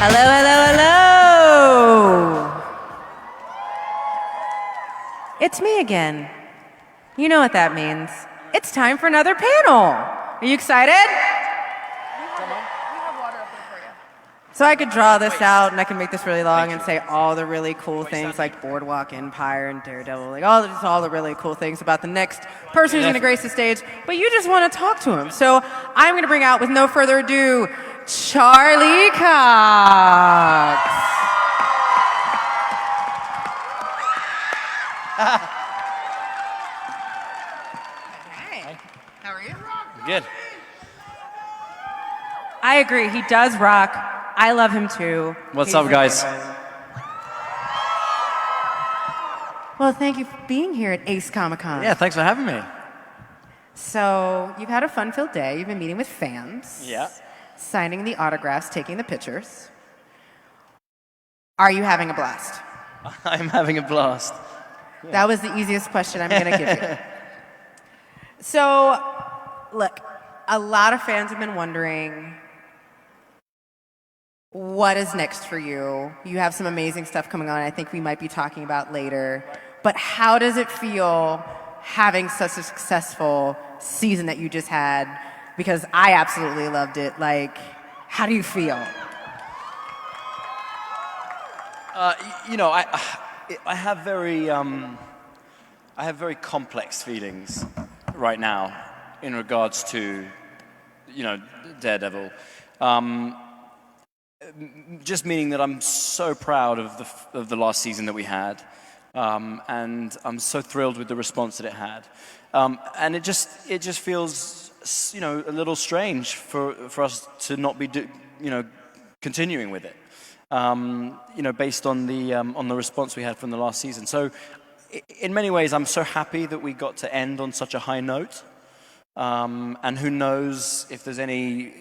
Hello, hello, hello. It's me again. You know what that means. It's time for another panel. Are you excited? So I could draw this out and I can make this really long and say all the really cool things like Boardwalk Empire and Daredevil, like all the really cool things about the next person who's going to grace the stage, but you just want to talk to him. So I'm going to bring out, with no further ado, Charlie Cox. Hey, how are you? Good. I agree, he does rock. I love him too. What's up, guys? Well, thank you for being here at Ace Comic-Con. Yeah, thanks for having me. So, you've had a fun-filled day. You've been meeting with fans. Yeah. Signing the autographs, taking the pictures. Are you having a blast? I'm having a blast. That was the easiest question I'm going to give you. So, look, a lot of fans have been wondering, what is next for you? You have some amazing stuff coming on I think we might be talking about later. But how does it feel having such a successful season that you just had? Because I absolutely loved it. Like, how do you feel? You know, I have very complex feelings right now in regards to, you know, Daredevil. Just meaning that I'm so proud of the last season that we had, and I'm so thrilled with the response that it had, and it just feels, you know, a little strange for us to not be continuing with it, you know, based on the response we had from the last season. So, in many ways, I'm so happy that we got to end on such a high note, and who knows if there's any,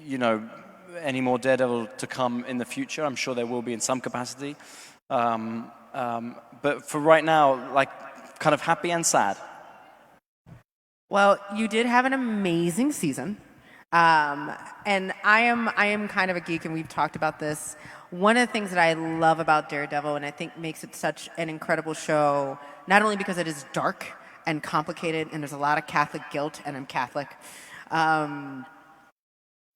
you know, any more Daredevil to come in the future. I'm sure there will be in some capacity. But for right now, like, kind of happy and sad. Well, you did have an amazing season. And I am kind of a geek, and we've talked about this. One of the things that I love about Daredevil, and I think makes it such an incredible show, not only because it is dark and complicated, and there's a lot of Catholic guilt, and I'm Catholic,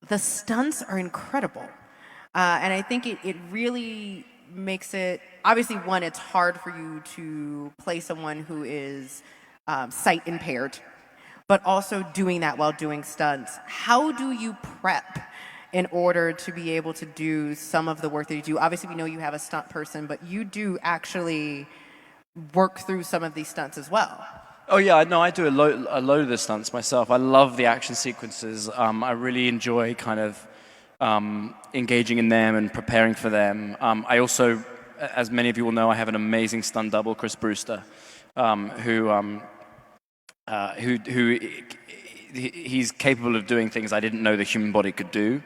the stunts are incredible. And I think it really makes it, obviously, one, it's hard for you to play someone who is sight impaired, but also doing that while doing stunts. How do you prep in order to be able to do some of the work that you do? Obviously, we know you have a stunt person, but you do actually work through some of these stunts as well. Oh yeah, no, I do a load of the stunts myself. I love the action sequences. I really enjoy kind of engaging in them and preparing for them. I also, as many of you will know, I have an amazing stunt double, Chris Brewster, who he's capable of doing things I didn't know the human body could do.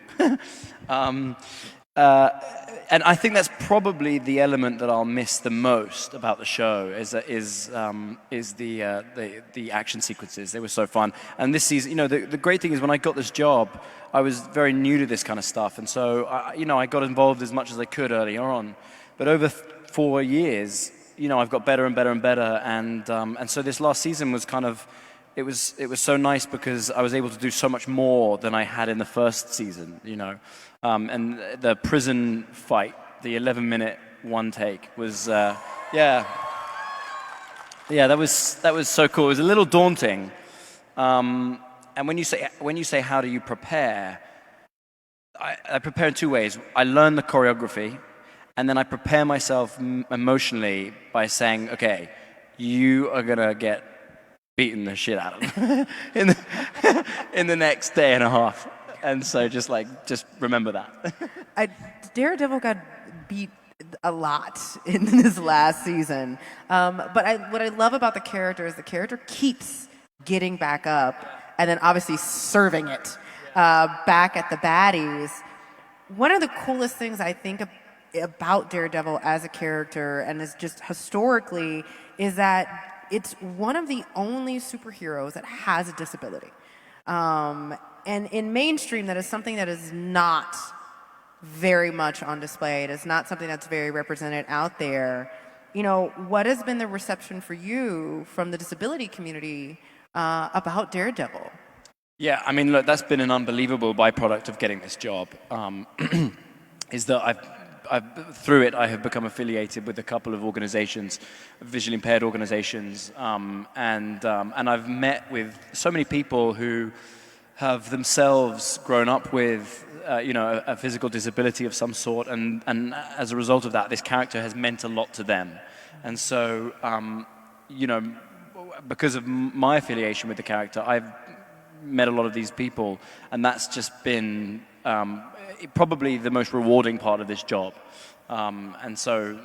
And I think that's probably the element that I'll miss the most about the show is the action sequences. They were so fun. And this season, you know, the great thing is when I got this job, I was very new to this kind of stuff, and so I got involved as much as I could earlier on. But over 4 years, you know, I've got better and better and better, and so this last season was kind of. It was so nice because I was able to do so much more than I had in the first season, you know. And the prison fight, the 11-minute one take was, that was so cool. It was a little daunting. And when you say how do you prepare, I prepare in two ways. I learn the choreography, and then I prepare myself emotionally by saying, okay, you are gonna get beating the shit out of them in the next day and a half. And so just remember that. Daredevil got beat a lot in this last season. But what I love about the character is the character keeps getting back up and then obviously serving it back at the baddies. One of the coolest things I think about Daredevil as a character and is just historically is that it's one of the only superheroes that has a disability. And in mainstream, that is something that is not very much on display. It is not something that's very represented out there. What has been the reception for you from the disability community about Daredevil? Yeah, I mean, look, that's been an unbelievable byproduct of getting this job. Is that through it, I have become affiliated with a couple of organizations, visually impaired organizations, and I've met with so many people who have themselves grown up with, a physical disability of some sort, and as a result of that, this character has meant a lot to them. And so, because of my affiliation with the character, I've met a lot of these people, and that's just been probably the most rewarding part of this job. And so,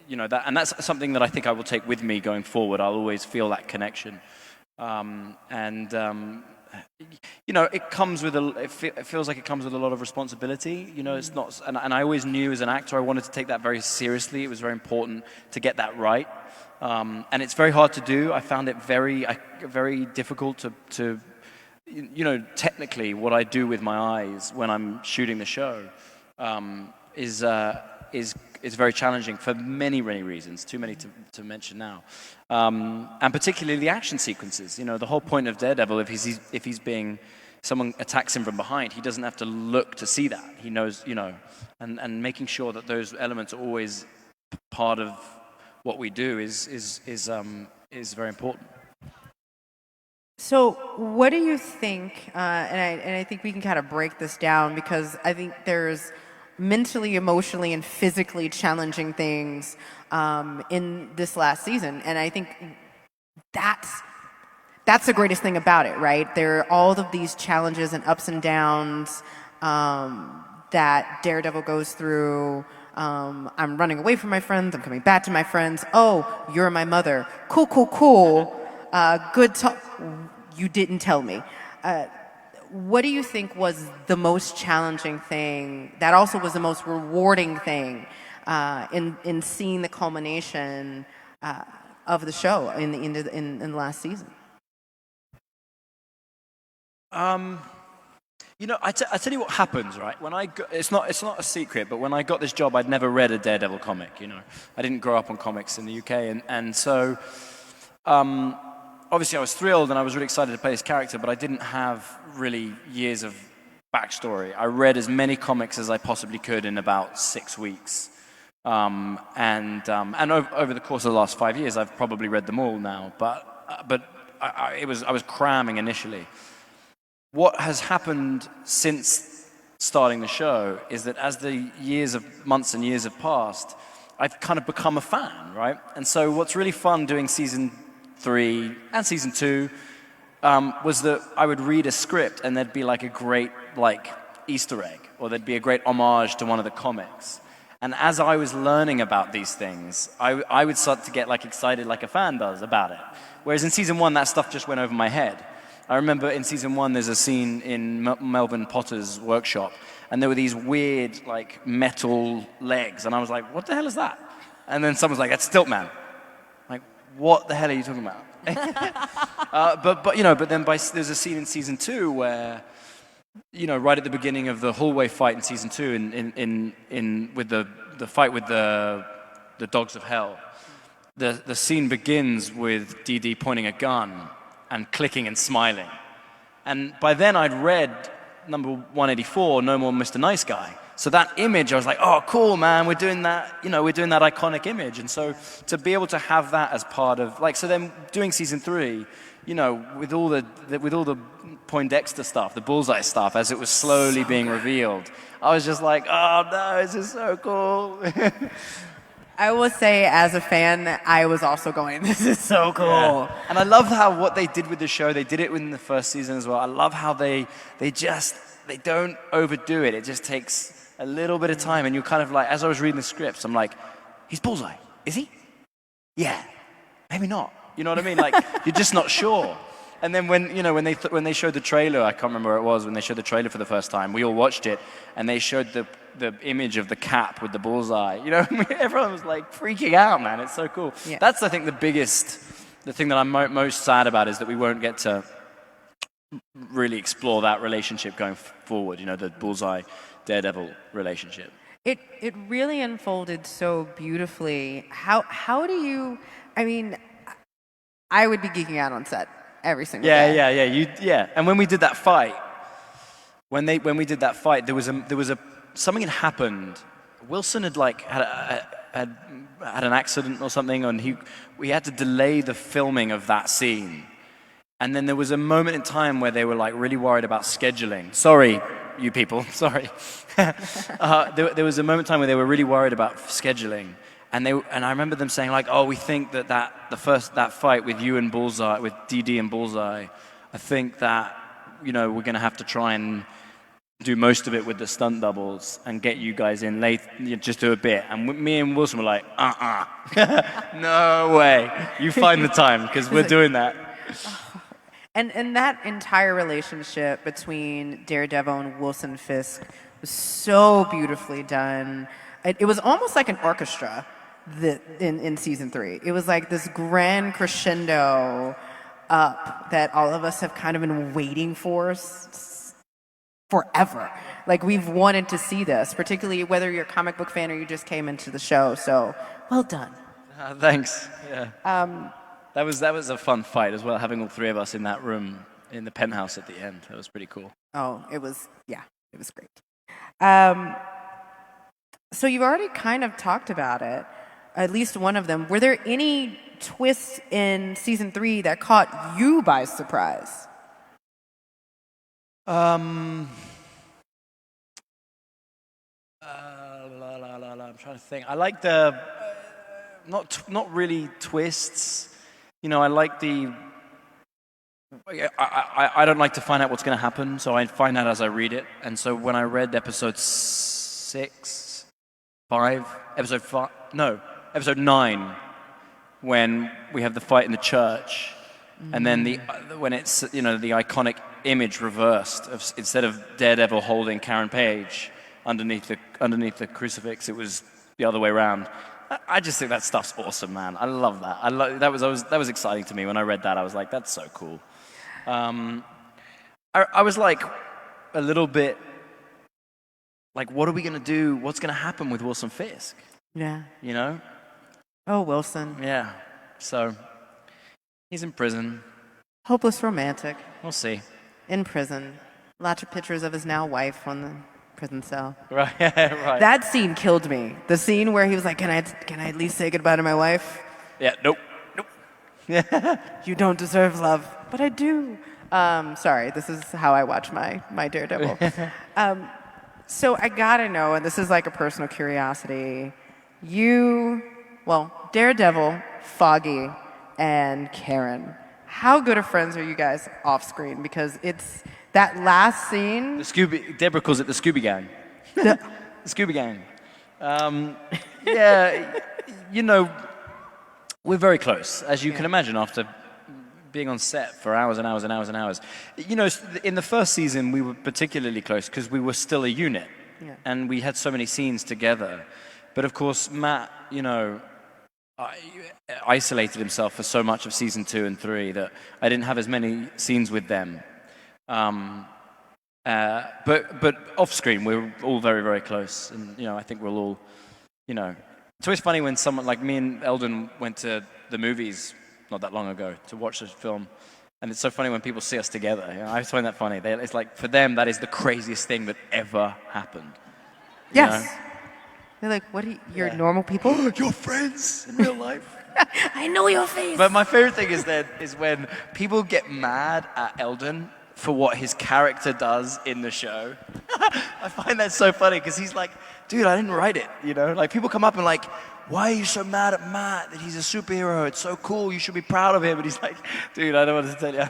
that's something that I think I will take with me going forward. I'll always feel that connection. It comes with it feels like it comes with a lot of responsibility. It's not, and I always knew as an actor I wanted to take that very seriously. It was very important to get that right. And it's very hard to do. I found it very difficult to technically what I do with my eyes when I'm shooting the show is very challenging for many, many reasons, too many to mention now. And particularly the action sequences. The whole point of Daredevil, if he's being, someone attacks him from behind, he doesn't have to look to see that. He knows, and making sure that those elements are always part of what we do is very important. So what do you think, and I think we can kind of break this down, because I think there's mentally, emotionally, and physically challenging things in this last season. And I think that's the greatest thing about it, right? There are all of these challenges and ups and downs that Daredevil goes through. I'm running away from my friends. I'm coming back to my friends. Oh, you're my mother. Cool. Good talk. You didn't tell me. What do you think was the most challenging thing that also was the most rewarding thing in seeing the culmination of the show in the last season? I tell you what happens, right? When it's not a secret, but when I got this job, I'd never read a Daredevil comic. I didn't grow up on comics in the UK, and so obviously I was thrilled and I was really excited to play this character, but I didn't have really years of backstory. I read as many comics as I possibly could in about 6 weeks, and over the course of the last 5 years, I've probably read them all now. But I was cramming initially. What has happened since starting the show is that as the months and years have passed, I've kind of become a fan, right? And so what's really fun doing season 3 and season 2 was that I would read a script and there'd be like a great Easter egg, or there'd be a great homage to one of the comics. And as I was learning about these things, I would start to get excited like a fan does about it. Whereas in season 1, that stuff just went over my head. I remember in season 1, there's a scene in Melvin Potter's workshop, and there were these weird, metal legs, and I was like, what the hell is that? And then someone's like, that's Stiltman. Like, what the hell are you talking about? But then there's a scene in season 2 where, right at the beginning of the hallway fight in season 2, with the fight with the Dogs of Hell, the scene begins with Dee Dee pointing a gun and clicking and smiling. And by then I'd read number 184, No More Mr. Nice Guy. So that image, I was like, oh, cool, man, we're doing that iconic image. And so to be able to have that as part of, so then doing season 3, with all the Poindexter stuff, the Bullseye stuff, as it was slowly being revealed, I was just like, oh no, this is so cool. I will say, as a fan, I was also going, this is so cool. Yeah. And I love how what they did with the show, they did it in the first season as well. I love how they don't overdo it. It just takes a little bit of time, and you're kind of like, as I was reading the scripts, I'm like, he's Bullseye, is he? Yeah, maybe not. You know what I mean? You're just not sure. And then when they showed the trailer, I can't remember where it was, when they showed the trailer for the first time, we all watched it, and they showed the image of the cap with the bullseye. Everyone was freaking out, man. It's so cool. Yeah. That's, I think, the thing that I'm most sad about is that we won't get to really explore that relationship going forward. The bullseye Daredevil relationship. It really unfolded so beautifully. How do you? I mean, I would be geeking out on set every single day. Yeah. And when we did that fight, when we did that fight, there was a something had happened. Wilson had had an accident or something, and we had to delay the filming of that scene. And then there was a moment in time where they were like really worried about scheduling. Sorry, you people. Sorry. There was a moment in time where they were really worried about scheduling, and I remember them saying like, "Oh, we think that fight with you and Bullseye, with DD and Bullseye, I think that we're going to have to try and do most of it with the stunt doubles and get you guys in late, just do a bit." And me and Wilson were like, no way. You find the time because we're doing that. And that entire relationship between Daredevil and Wilson Fisk was so beautifully done. It was almost like an orchestra in season 3. It was like this grand crescendo up that all of us have kind of been waiting for forever. Like, we've wanted to see this, particularly whether you're a comic book fan or you just came into the show. So, well done. Thanks. Yeah. That was a fun fight as well, having all three of us in that room in the penthouse at the end. That was pretty cool. Oh, it was great. So you've already kind of talked about it, at least one of them. Were there any twists in season 3 that caught you by surprise? I'm trying to think. I like the not really twists. I like the. I don't like to find out what's going to happen, so I find out as I read it. And so when I read episode 9, when we have the fight in the church, and then when it's the iconic image reversed instead of Daredevil holding Karen Page underneath the crucifix, it was the other way around. I just think that stuff's awesome, man. I love that. That was exciting to me when I read that. I was like, that's so cool. I was like a little bit like, what are we gonna do? What's gonna happen with Wilson Fisk? Yeah. Oh, Wilson. Yeah. So he's in prison. Hopeless romantic. We'll see. In prison. Lots of pictures of his now wife on the prison cell. Right. Right. That scene killed me. The scene where he was like, can I at least say goodbye to my wife? Yeah, nope. You don't deserve love, but I do. Sorry, this is how I watch my Daredevil. So I gotta know, and this is like a personal curiosity, Daredevil, Foggy, and Karen, how good of friends are you guys off screen? Because it's that last scene. Deborah calls it the Scooby Gang. The Scooby Gang. Yeah, we're very close, as you can imagine, after being on set for hours and hours and hours and hours. In the first season, we were particularly close because we were still a unit, and we had so many scenes together. But of course, Matt, isolated himself for so much of season 2 and 3 that I didn't have as many scenes with them. But off screen, we're all very, very close, and I think we'll all, It's always funny when someone like me and Eldon went to the movies not that long ago to watch this film, and it's so funny when people see us together. I just find that funny. It's like, for them, that is the craziest thing that ever happened. Yes. They're like, what you're normal people? You're friends in real life. I know your face. But my favorite thing is when people get mad at Eldon for what his character does in the show. I find that so funny because he's like, dude, I didn't write it, Like, people come up and like, why are you so mad at Matt that he's a superhero? It's so cool. You should be proud of him. And he's like, dude, I don't want to tell you.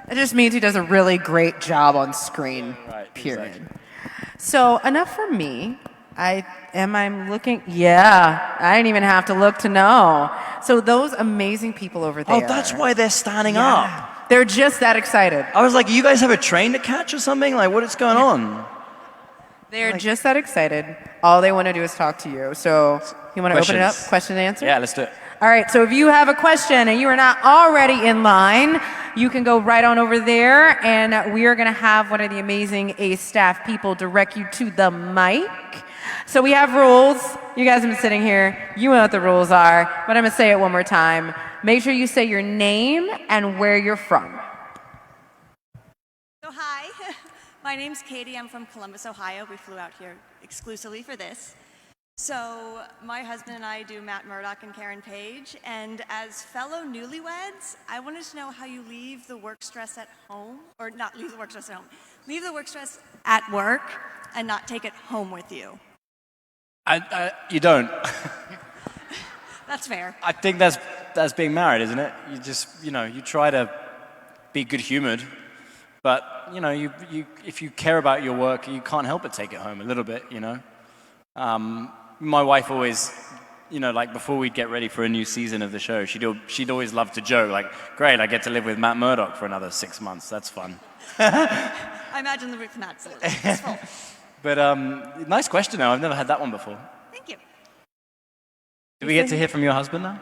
It just means he does a really great job on screen, period. Exactly. So enough for me. I'm looking. Yeah, I didn't even have to look to know. So those amazing people over there. Oh, that's why they're standing up. They're just that excited. I was like, you guys have a train to catch or something? Like, what is going on? They're just that excited. All they want to do is talk to you. So you want to open it up? Question and answer? Yeah, let's do it. All right, so if you have a question and you are not already in line, you can go right on over there, and we are going to have one of the amazing ACE staff people direct you to the mic. So we have rules. You guys have been sitting here. You know what the rules are, but I'm going to say it one more time. Make sure you say your name and where you're from. So hi, my name's Katie. I'm from Columbus, Ohio. We flew out here exclusively for this. So my husband and I do Matt Murdock and Karen Page, and as fellow newlyweds, I wanted to know how you leave the work stress at home, or not leave the work stress at home, leave the work stress at work and not take it home with you. You don't. That's fair. I think that's being married, isn't it? You just, you try to be good-humored, but, you if you care about your work, you can't help but take it home a little bit, My wife always, like before we'd get ready for a new season of the show, she'd always love to joke, like, great, I get to live with Matt Murdock for another 6 months. That's fun. I imagine the with Matt's a little stressful. But nice question, though. I've never had that one before. Thank you. Do we get to hear from your husband now?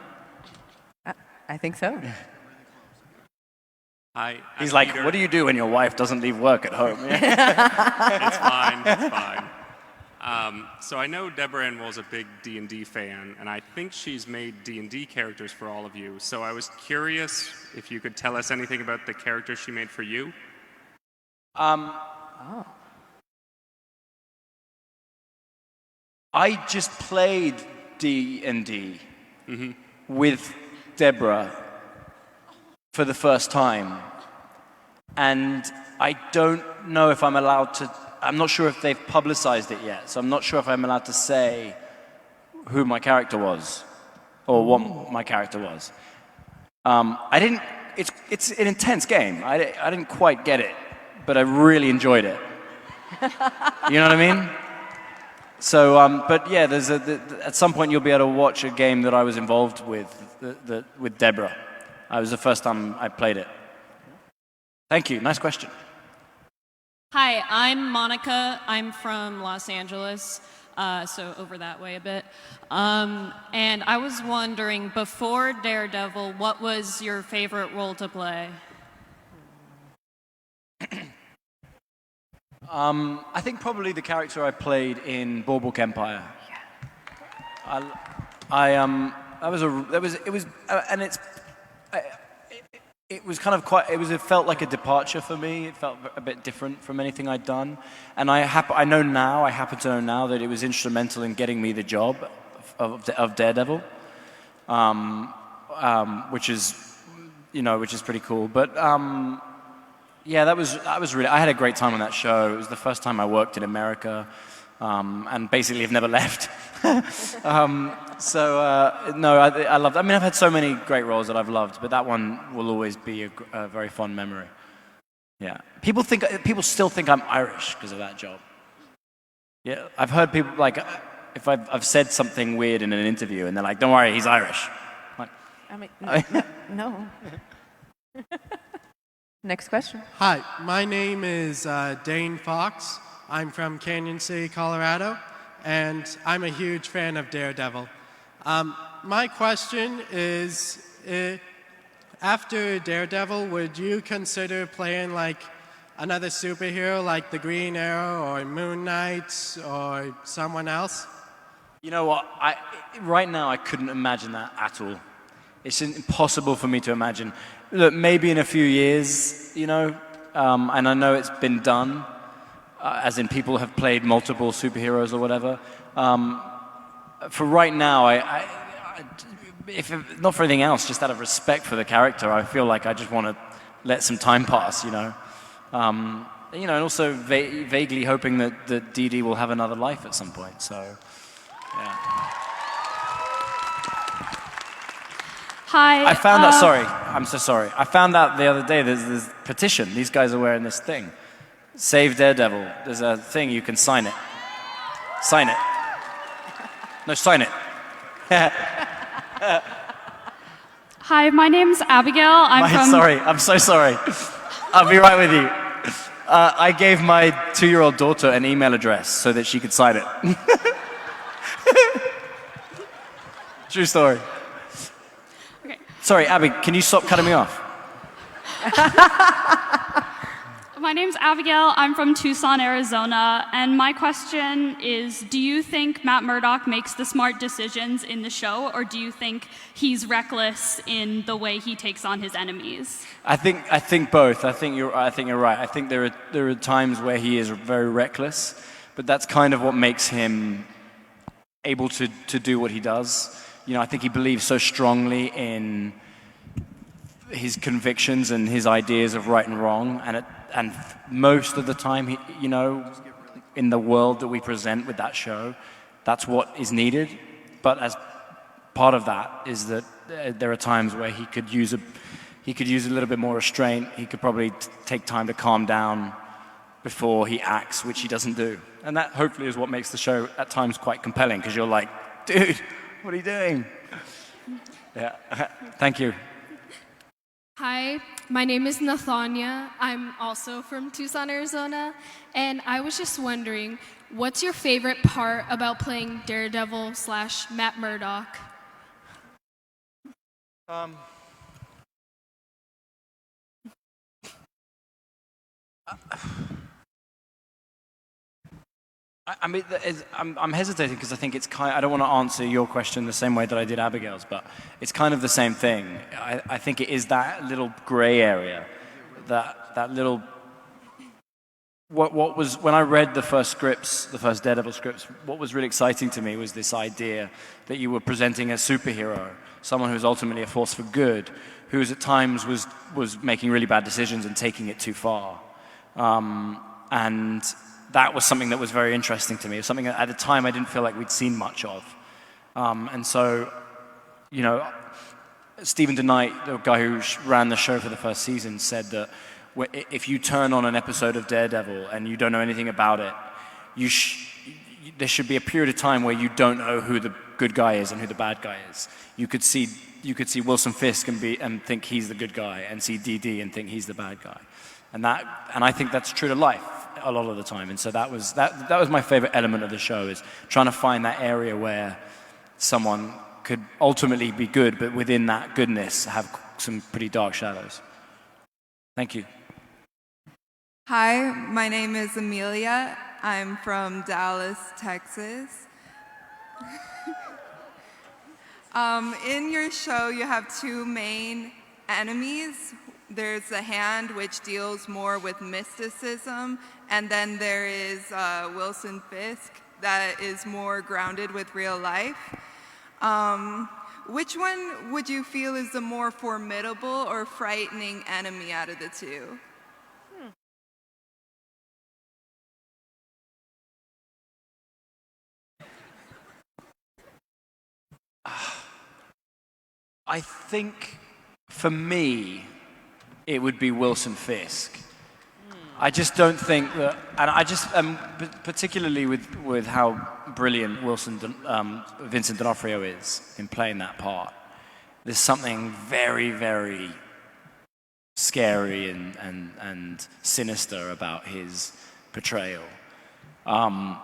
I think so. He's like, what do you do when your wife doesn't leave work at home? It's fine. It's fine. So I know Deborah Ann Wool's a big D&D fan, and I think she's made D&D characters for all of you. So I was curious if you could tell us anything about the character she made for you. I just played D&D with Deborah for the first time, and I don't know if I'm allowed to. I'm not sure if they've publicized it yet, so I'm not sure if I'm allowed to say who my character was or what my character was. I didn't. It's an intense game. I didn't quite get it, but I really enjoyed it. You know what I mean? So, but yeah, at some point you'll be able to watch a game that I was involved with with Deborah. It was the first time I played it. Thank you. Nice question. Hi, I'm Monica. I'm from Los Angeles, so over that way a bit. And I was wondering, before Daredevil, what was your favorite role to play? I think probably the character I played in Boardwalk Empire. It felt like a departure for me. It felt a bit different from anything I'd done, and I happen to know now that it was instrumental in getting me the job of Daredevil, which is pretty cool. But yeah, that was really. I had a great time on that show. It was the first time I worked in America, and basically have never left. No, I loved. I mean, I've had so many great roles that I've loved, but that one will always be a very fond memory. Yeah, people still think I'm Irish because of that job. Yeah, I've heard people like if I've said something weird in an interview, and they're like, "Don't worry, he's Irish." No. Next question. Hi, my name is Dane Fox. I'm from Canyon City, Colorado, and I'm a huge fan of Daredevil. My question is, after Daredevil, would you consider playing like another superhero like the Green Arrow or Moon Knight or someone else? You know what? Right now, I couldn't imagine that at all. It's impossible for me to imagine. Look, maybe in a few years, and I know it's been done, as in people have played multiple superheroes or whatever. For right now, if not for anything else, just out of respect for the character, I feel like I just want to let some time pass, and also vaguely hoping that Dee Dee will have another life at some point. So, yeah. Hi. I found out. Sorry, I'm so sorry. I found out the other day there's this petition. These guys are wearing this thing. Save Daredevil. There's a thing you can sign it. Sign it. No, sign it. Hi, my name's Abigail. I'm so sorry. I'll be right with you. I gave my 2-year-old daughter an email address so that she could sign it. True story. Okay. Sorry, Abby, can you stop cutting me off? My name's Abigail. I'm from Tucson, Arizona. And my question is, do you think Matt Murdock makes the smart decisions in the show, or do you think he's reckless in the way he takes on his enemies? I think both. I think you're right. I think there are times where he is very reckless, but that's kind of what makes him able to do what he does. You know, I think he believes so strongly in his convictions and his ideas of right and wrong, and most of the time, you know, in the world that we present with that show, that's what is needed. But as part of that is that there are times where he could use a little bit more restraint. He could probably take time to calm down before he acts, which he doesn't do. And that hopefully is what makes the show at times quite compelling, because you're like, dude, what are you doing? Yeah, thank you. Hi, my name is Nathania. I'm also from Tucson, Arizona. And I was just wondering, what's your favorite part about playing Daredevil / Matt Murdock? I mean, I'm hesitating because I think it's kind. I don't want to answer your question the same way that I did Abigail's, but it's kind of the same thing. I think it is that little gray area, that little. What was when I read the first scripts, the first Daredevil scripts? What was really exciting to me was this idea that you were presenting a superhero, someone who's ultimately a force for good, who at times was making really bad decisions and taking it too far, and that was something that was very interesting to me. It was something that at the time I didn't feel like we'd seen much of. And so, you know, Stephen DeKnight, the guy who ran the show for the first season, said that if you turn on an episode of Daredevil and you don't know anything about it, there should be a period of time where you don't know who the good guy is and who the bad guy is. You could see Wilson Fisk and think he's the good guy, and see DD and think he's the bad guy. And I think that's true to life a lot of the time. And so that was my favorite element of the show, is trying to find that area where someone could ultimately be good, but within that goodness have some pretty dark shadows. Thank you. Hi, my name is Amelia. I'm from Dallas, Texas. In your show, you have two main enemies. There's the Hand, which deals more with mysticism, and then there is Wilson Fisk, that is more grounded with real life. Which one would you feel is the more formidable or frightening enemy out of the two? I think, for me, it would be Wilson Fisk. I just don't think that, and particularly with how brilliant Vincent D'Onofrio is in playing that part, there's something very, very scary and sinister about his portrayal. I'm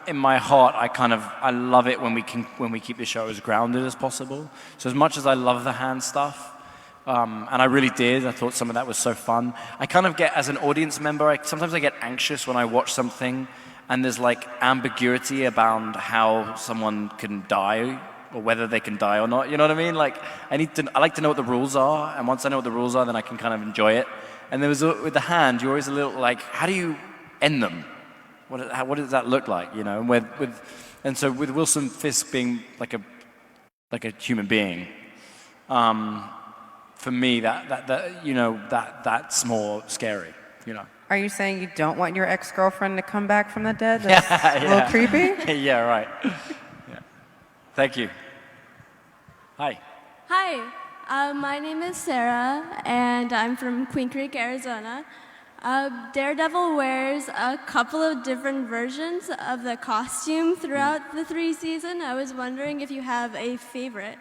in my heart, I love it when we keep the show as grounded as possible. So as much as I love the Hand stuff, and I really did, I thought some of that was so fun. I kind of get, as an audience member, sometimes I get anxious when I watch something and there's like ambiguity about how someone can die or whether they can die or not. You know what I mean? Like I like to know what the rules are, and once I know what the rules are, then I can kind of enjoy it. And there was with the Hand, you're always a little like, how do you end them? What does that look like, you know? And so with Wilson Fisk being like a human being, for me that's more scary, you know. Are you saying you don't want your ex-girlfriend to come back from the dead? That's a little creepy. Yeah, right. Yeah. Thank you. Hi. Hi, my name is Sarah, and I'm from Queen Creek, Arizona. Daredevil wears a couple of different versions of the costume throughout the 3 seasons. I was wondering if you have a favorite.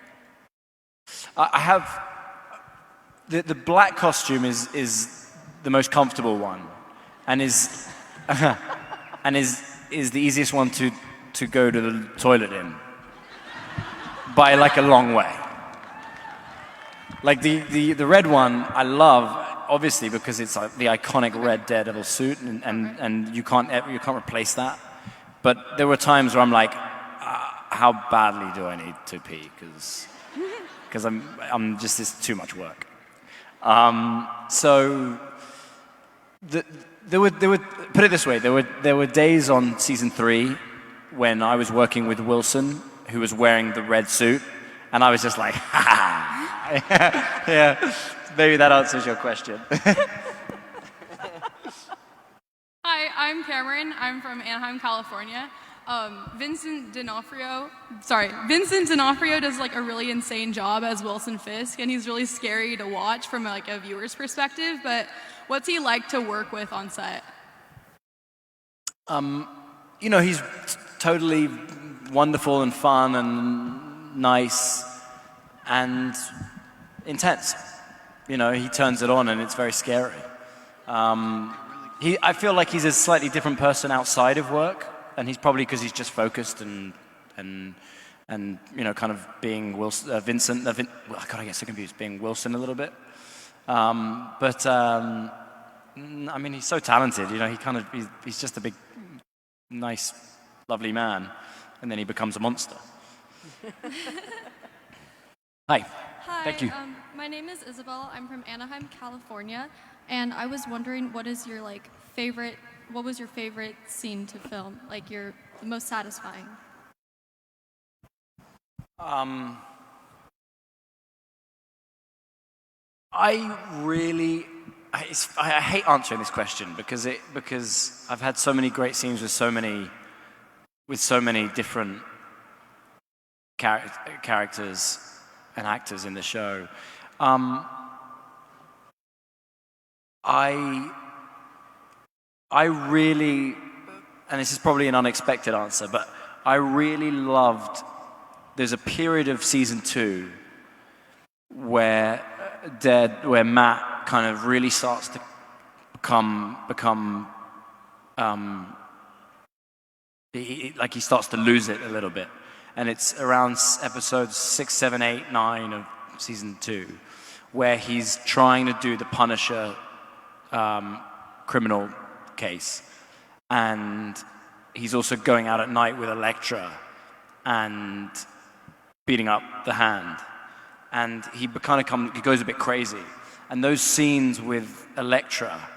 I have the black costume is the most comfortable one, and is the easiest one to go to the toilet in by like a long way. Like the red one, I love obviously because it's like the iconic red Daredevil suit, and you can't replace that. But there were times where I'm like, how badly do I need to pee? Because I'm just it's too much work. So there were put it this way, there were days on season 3 when I was working with Wilson, who was wearing the red suit, and I was just like, ha ha. Yeah, maybe that answers your question. Hi, I'm Cameron. I'm from Anaheim, California. Vincent D'Onofrio does like a really insane job as Wilson Fisk, and he's really scary to watch from like a viewer's perspective. But what's he like to work with on set? You know, he's totally wonderful and fun and nice and intense. You know, he turns it on and it's very scary. I feel like he's a slightly different person outside of work, and he's probably because he's just focused and you know, kind of being Vincent. God, I get so confused. Being Wilson a little bit, but I mean, he's so talented. You know, he's just a big, nice, lovely man, and then he becomes a monster. Hi. Hi. Thank you. My name is Isabel. I'm from Anaheim, California, and I was wondering, what was your favorite scene to film? Like the most satisfying? I hate answering this question because I've had so many great scenes with so many different characters and actors in the show. I really, and this is probably an unexpected answer, but I really loved, there's a period of season 2 where Matt kind of really starts to become like he starts to lose it a little bit. And it's around episodes 6, 7, 8, 9 of season 2, where he's trying to do the Punisher criminal case, and he's also going out at night with Elektra and beating up the Hand, and he goes a bit crazy. And those scenes with Elektra,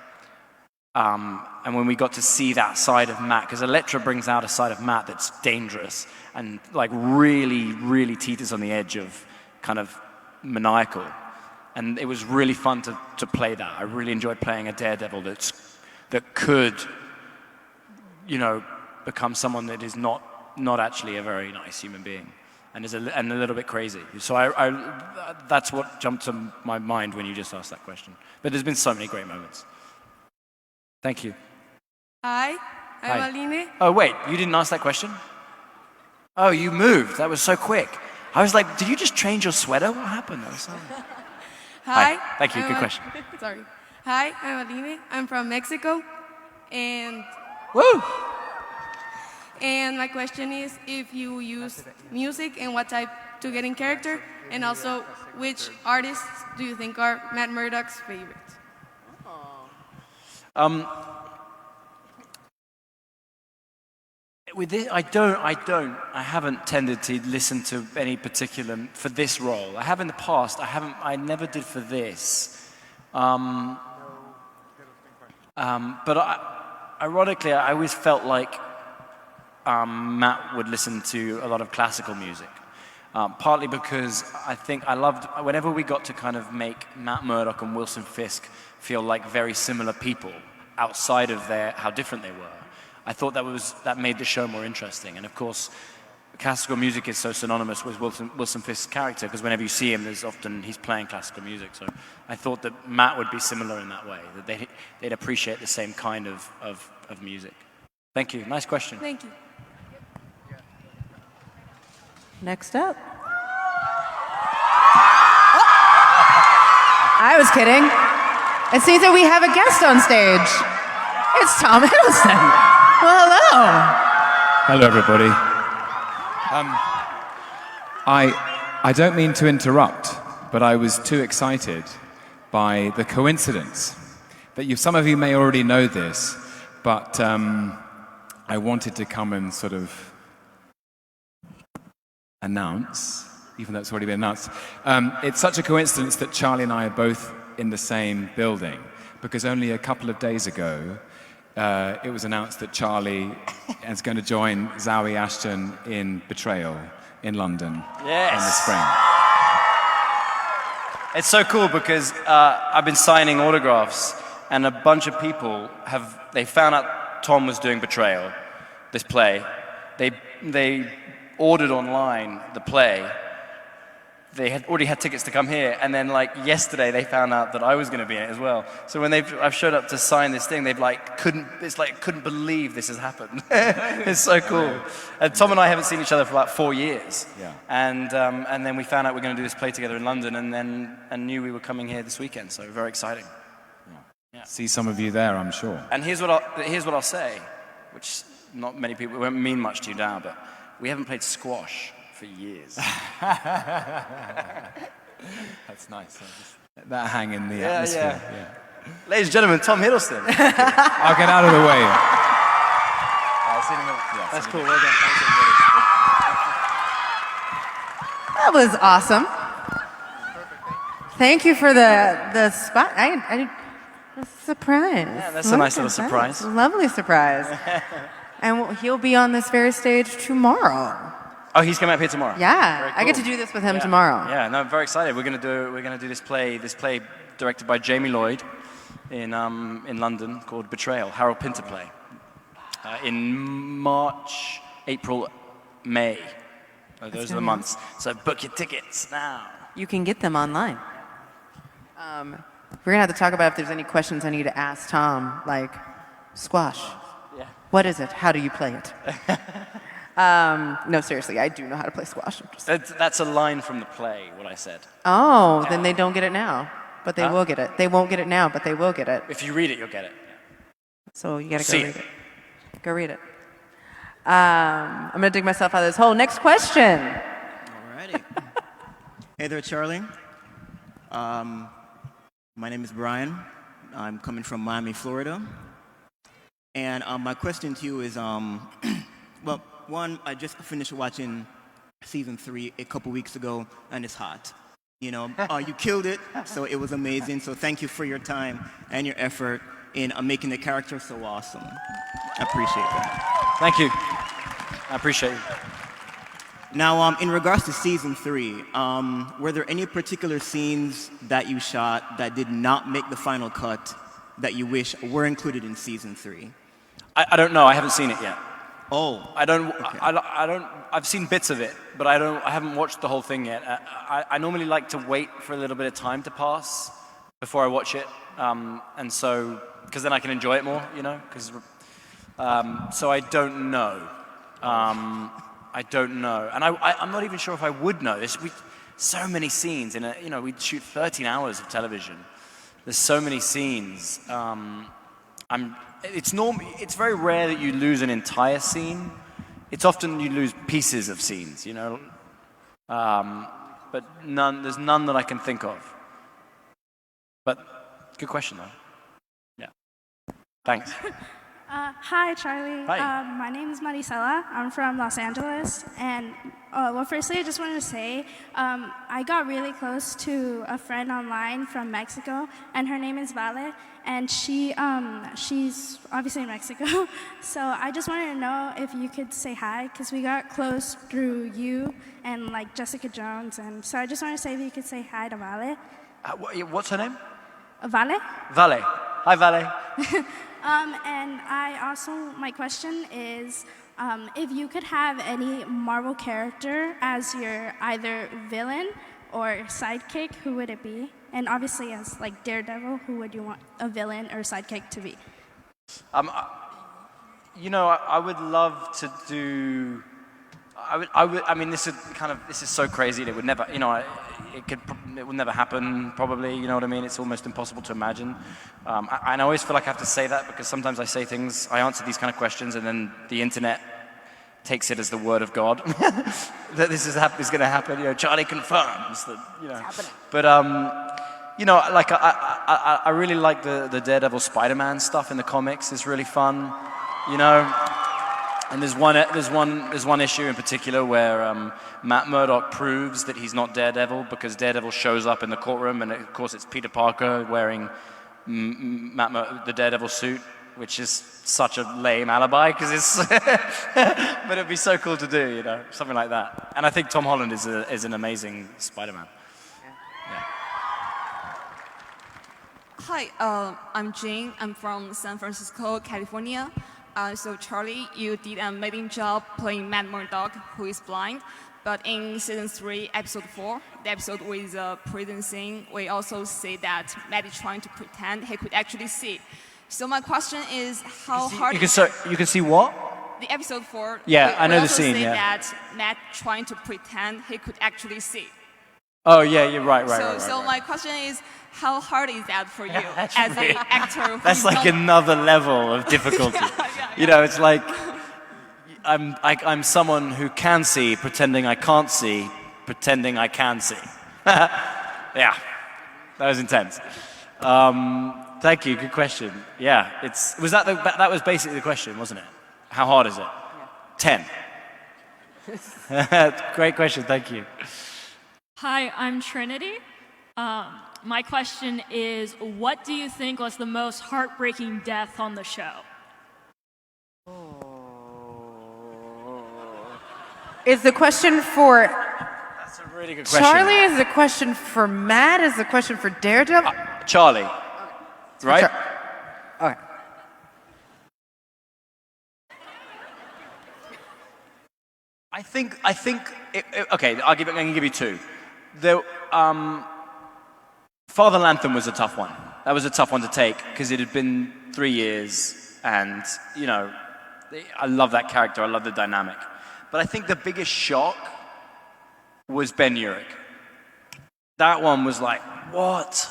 and when we got to see that side of Matt, because Elektra brings out a side of Matt that's dangerous and like really, really teeters on the edge of kind of maniacal. And it was really fun to play that. I really enjoyed playing a Daredevil that could, you know, become someone that is not actually a very nice human being, and is a little bit crazy. So that's what jumped to my mind when you just asked that question. But there's been so many great moments. Thank you. Hi, I'm Hi. Aline. Oh wait, you didn't ask that question? Oh, you moved. That was so quick. I was like, did you just change your sweater? What happened? Hi. Thank you. Good question. Sorry. Hi, I'm Aline. I'm from Mexico, and woo. And my question is, if you use music and what type to get in character, and also which artists do you think are Matt Murdock's favorite? With this, I haven't tended to listen to any particular for this role. I have in the past. I never did for this. But ironically, I always felt like Matt would listen to a lot of classical music. Partly because I think I loved whenever we got to kind of make Matt Murdock and Wilson Fisk feel like very similar people outside of how different they were. I thought that made the show more interesting. And of course, classical music is so synonymous with Wilson Fisk's character, because whenever you see him, he's playing classical music. So I thought that Matt would be similar in that way, that they'd appreciate the same kind of music. Thank you. Nice question. Thank you. Next up. I was kidding. It seems that we have a guest on stage. It's Tom Hiddleston. Well, hello. Hello, everybody. I don't mean to interrupt, but I was too excited by the coincidence that some of you may already know this, but I wanted to come and sort of announce, even though it's already been announced. It's such a coincidence that Charlie and I are both in the same building, because only a couple of days ago, it was announced that Charlie is going to join Zawe Ashton in Betrayal in London in the spring. It's so cool because I've been signing autographs, and a bunch of people they found out Tom was doing Betrayal, this play. They ordered online the play. They had already had tickets to come here, and then like yesterday they found out that I was going to be in it as well. So when I've showed up to sign this thing, they've couldn't believe this has happened. It's so cool. And Tom and I haven't seen each other for about 4 years. Yeah. And then we found out we're going to do this play together in London, and knew we were coming here this weekend. So very exciting. Yeah. See some of you there, I'm sure. And here's what I'll say, which not many people won't mean much to you now, but we haven't played squash for years. That's nice. Let that hang in the atmosphere. Yeah. Ladies and gentlemen, Tom Hiddleston. I'll get out of the way. I'll see you in a minute. Yeah, that's cool. Well done. Thanks, everybody. That was awesome. Thank you for the spot. I surprise. Yeah, that's a nice little surprise. Lovely surprise. And he'll be on this very stage tomorrow. Oh, he's coming up here tomorrow. Yeah, Very cool. I get to do this with him tomorrow. Yeah, no, I'm very excited. We're gonna do this play directed by Jamie Lloyd in London called Betrayal, Harold Pinter play. In March, April, May. Those are the months. So book your tickets now. You can get them online. We're gonna have to talk about if there's any questions I need to ask Tom, like squash. Yeah. What is it? How do you play it? No, seriously, I do know how to play squash. That's a line from the play, what I said. Oh, then they don't get it now, but they will get it. They won't get it now, but they will get it. If you read it, you'll get it. So you gotta go read it. Go read it. I'm gonna dig myself out of this hole. Next question. Alrighty. Hey there, Charlie. My name is Brian. I'm coming from Miami, Florida. And my question to you is, well, one, I just finished watching season 3 a couple weeks ago, and it's hot. You know, you killed it, so it was amazing. So thank you for your time and your effort in making the character so awesome. I appreciate that. Thank you. I appreciate it. Now, in regards to season 3, were there any particular scenes that you shot that did not make the final cut that you wish were included in season 3? I don't know. I haven't seen it yet. Oh. I don't. Okay. I don't. I've seen bits of it, but I haven't watched the whole thing yet. I normally like to wait for a little bit of time to pass before I watch it, and so because then I can enjoy it more, you know. So I don't know. I don't know, and I'm not even sure if I would know. So many scenes in we shoot 13 hours of television. There's so many scenes. It's very rare that you lose an entire scene. It's often you lose pieces of scenes, you know. But there's none that I can think of. But good question though. Yeah. Thanks. Hi, Charlie. Hi. My name is Maricela. I'm from Los Angeles. And, well, firstly, I just wanted to say I got really close to a friend online from Mexico, and her name is Vale. And she's obviously in Mexico. So I just wanted to know if you could say hi, because we got close through you and, like, Jessica Jones. And so I just wanted to say if you could say hi to Vale. What's her name? Vale? Vale. Hi, Vale. And my question is, if you could have any Marvel character as your either villain or sidekick, who would it be? And obviously as like Daredevil, who would you want a villain or sidekick to be? I would love to do. I mean, this is so crazy. It would never, it will never happen. Probably, you know what I mean. It's almost impossible to imagine. And I always feel like I have to say that because sometimes I say things, I answer these kind of questions, and then the internet takes it as the word of God that this is going to happen. You know, Charlie confirms that. You know, but you know, like I really like the Daredevil Spider-Man stuff in the comics. It's really fun. You know. And there's one issue in particular where Matt Murdock proves that he's not Daredevil because Daredevil shows up in the courtroom, and of course it's Peter Parker wearing the Daredevil suit, which is such a lame alibi because it's, but it'd be so cool to do, you know, something like that. And I think Tom Holland is an amazing Spider-Man. Hi, I'm Jane. I'm from San Francisco, California. So Charlie, you did an amazing job playing Matt Murdock, who is blind. But in season 3, episode 4, the episode with the prison scene, we also see that Matt is trying to pretend he could actually see. So my question is, how hard? You can see what? The episode 4. Yeah, I know the scene. We also see Yeah. that Matt trying to pretend he could actually see. Oh yeah, you're right. So my question is, how hard is that for you as an actor? That's like another level of difficulty. You know, it's like I'm someone who can see, pretending I can't see, pretending I can see. Yeah, that was intense. Thank you. Good question. Yeah, that was basically the question, wasn't it? How hard is it? Yeah. 10. Great question. Thank you. Hi, I'm Trinity. My question is, what do you think was the most heartbreaking death on the show? Is the question for That's a really good question. Charlie? Is the question for Matt? Is the question for Daredevil? Charlie. Right? Okay. I think. Okay, I can give you two. Father Lantham was a tough one. That was a tough one to take because it had been 3 years, and you know, I love that character. I love the dynamic. But I think the biggest shock was Ben Urich. That one was like, what?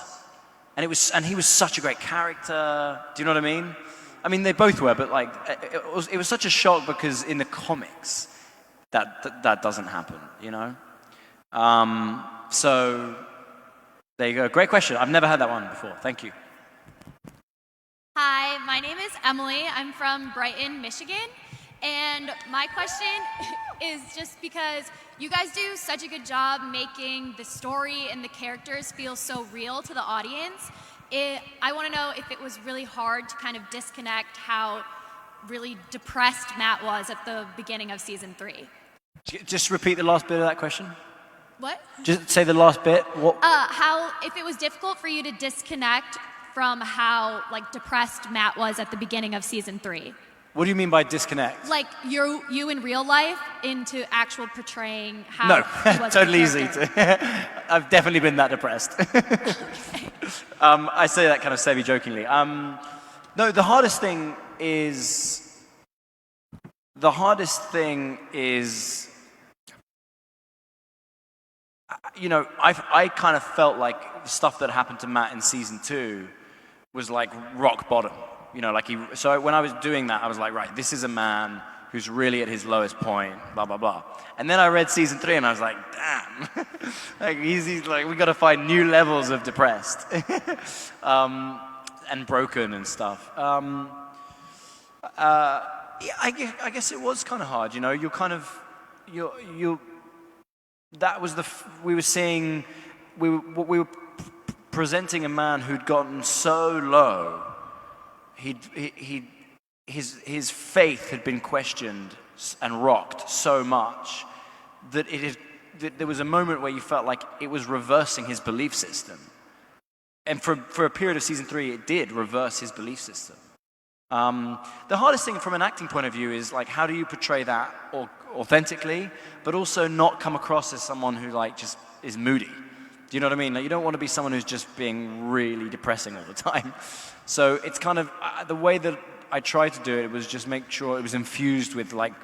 And he was such a great character. Do you know what I mean? I mean, they both were, but like, it was such a shock because in the comics, that doesn't happen, you know? So there you go. Great question. I've never had that one before. Thank you. Hi, my name is Emily. I'm from Brighton, Michigan. And my question is just because you guys do such a good job making the story and the characters feel so real to the audience. I want to know if it was really hard to kind of disconnect how really depressed Matt was at the beginning of season 3. Just repeat the last bit of that question. What? Just say the last bit. What? How, if it was difficult for you to disconnect from how like depressed Matt was at the beginning of season 3. What do you mean by disconnect? Like you in real life into actual portraying how No, he was totally as a easy. character. I've definitely been that depressed. I say that kind of semi-jokingly. No, the hardest thing is, you know, I kind of felt like the stuff that happened to Matt in season 2 was like rock bottom. You know, like so when I was doing that, I was like, right, this is a man who's really at his lowest point, blah, blah, blah. And then I read season 3 and I was like, damn, like he's like, we got to find new levels of depressed and broken and stuff. Yeah, I guess it was kind of hard, you know, that was we were seeing, we were presenting a man who'd gotten so low. His faith had been questioned and rocked so much that there was a moment where you felt like it was reversing his belief system. And for a period of season 3, it did reverse his belief system. The hardest thing from an acting point of view is like, how do you portray that authentically, but also not come across as someone who like just is moody? Do you know what I mean? Like, you don't want to be someone who's just being really depressing all the time. So it's kind of, the way that I tried to do it was just make sure it was infused with like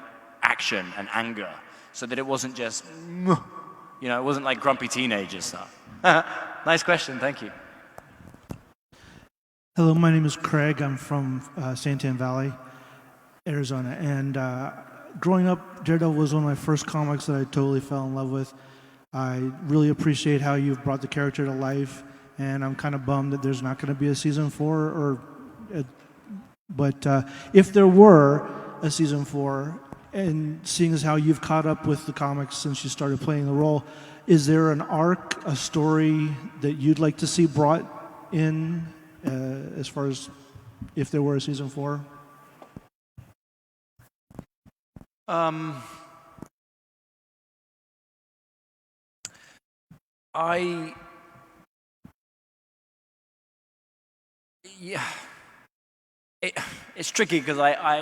action and anger, so that it wasn't just, you know, it wasn't like grumpy teenager stuff. Nice question, thank you. Hello, my name is Craig. I'm from Santan Valley, Arizona. And growing up, Daredevil was one of my first comics that I totally fell in love with. I really appreciate how you've brought the character to life, and I'm kind of bummed that there's not going to be a season 4. But if there were a season 4, and seeing as how you've caught up with the comics since you started playing the role, is there an arc, a story that you'd like to see brought in as far as if there were a season 4? It's tricky because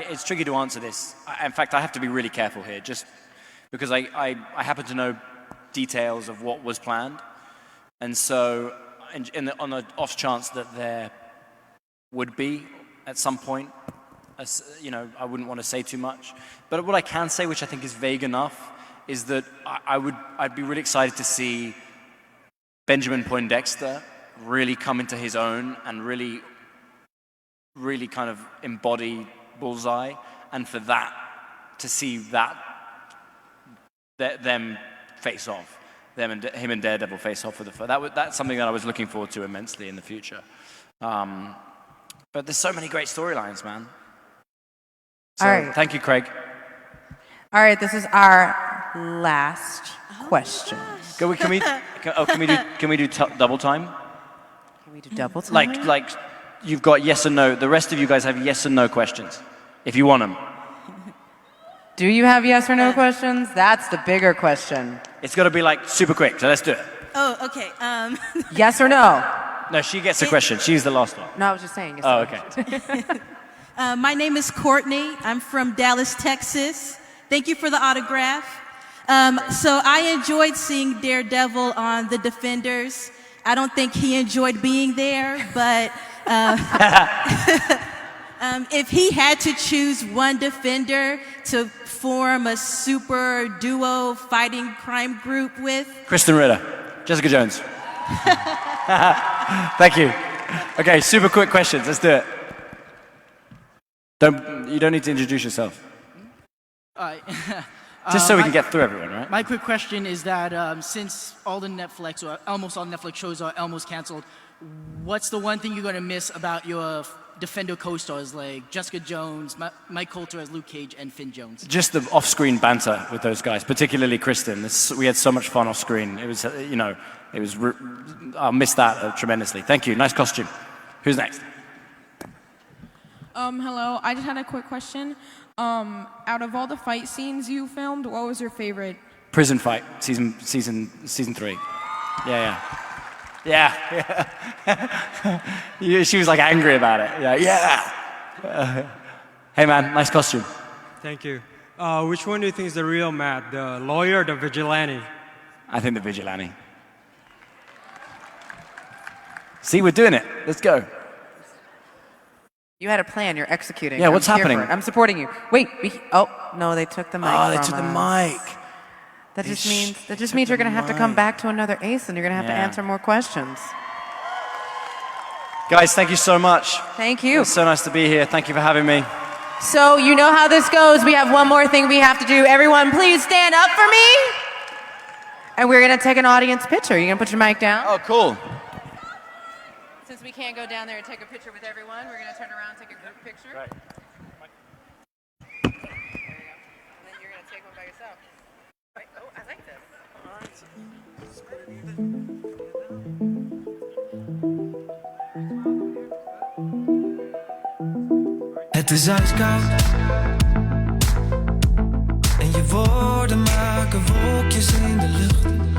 it's tricky to answer this. In fact, I have to be really careful here, just because I happen to know details of what was planned, and so on the off chance that there would be at some point, I wouldn't want to say too much. But what I can say, which I think is vague enough, is that I'd be really excited to see Benjamin Poindexter really come into his own and really kind of embody Bullseye, and for that, to see them face off, him and Daredevil face off with that's something that I was looking forward to immensely in the future. But there's so many great storylines, man. So, all right. Thank you, Craig. All right, this is our last question. Can we do double time? Can we do double time? Like you've got yes and no. The rest of you guys have yes and no questions, if you want them. Do you have yes or no questions? That's the bigger question. It's got to be like super quick, so let's do it. Oh, okay. Yes or no? No, she gets the question. She's the last one. No, I was just saying. Yes oh, okay. My name is Courtney. I'm from Dallas, Texas. Thank you for the autograph. So I enjoyed seeing Daredevil on The Defenders. I don't think he enjoyed being there, but if he had to choose one Defender to form a super duo fighting crime group with... Kristen Ritter, Jessica Jones. Thank you. Okay, super quick questions. Let's do it. You don't need to introduce yourself. Just so we can get through everyone, right? My quick question is that since all the Netflix, or almost all Netflix shows are almost canceled, what's the one thing you're going to miss about your Defender co-stars like Jessica Jones, Mike Coulter as Luke Cage, and Finn Jones? Just the off-screen banter with those guys, particularly Kristen. We had so much fun off-screen. It was, I'll miss that tremendously. Thank you. Nice costume. Who's next? Hello. I just had a quick question. Out of all the fight scenes you filmed, what was your favorite? Prison fight, season 3. Yeah. She was like angry about it. Yeah. Hey man, nice costume. Thank you. Which one do you think is the real Matt, the lawyer or the vigilante? I think the vigilante. See, we're doing it. Let's go. You had a plan. You're executing. Yeah, what's happening? I'm supporting you. Wait. No, they took the mic. Oh, they from took the us. mic. That just means you're going to have to come back to another ace, and you're going to have to answer more questions. Guys, thank you so much. Thank you. It's so nice to be here. Thank you for having me. So you know how this goes. We have one more thing we have to do. Everyone, please stand up for me. And we're going to take an audience picture. You going to put your mic down? Oh, cool. Since we can't go down there and take a picture with everyone, we're going to turn around and take a group picture. Right. There you go. And then you're going to take one by yourself. Wait, oh, I like this. Het is ijskoud en je woorden maken wolkjes in de lucht.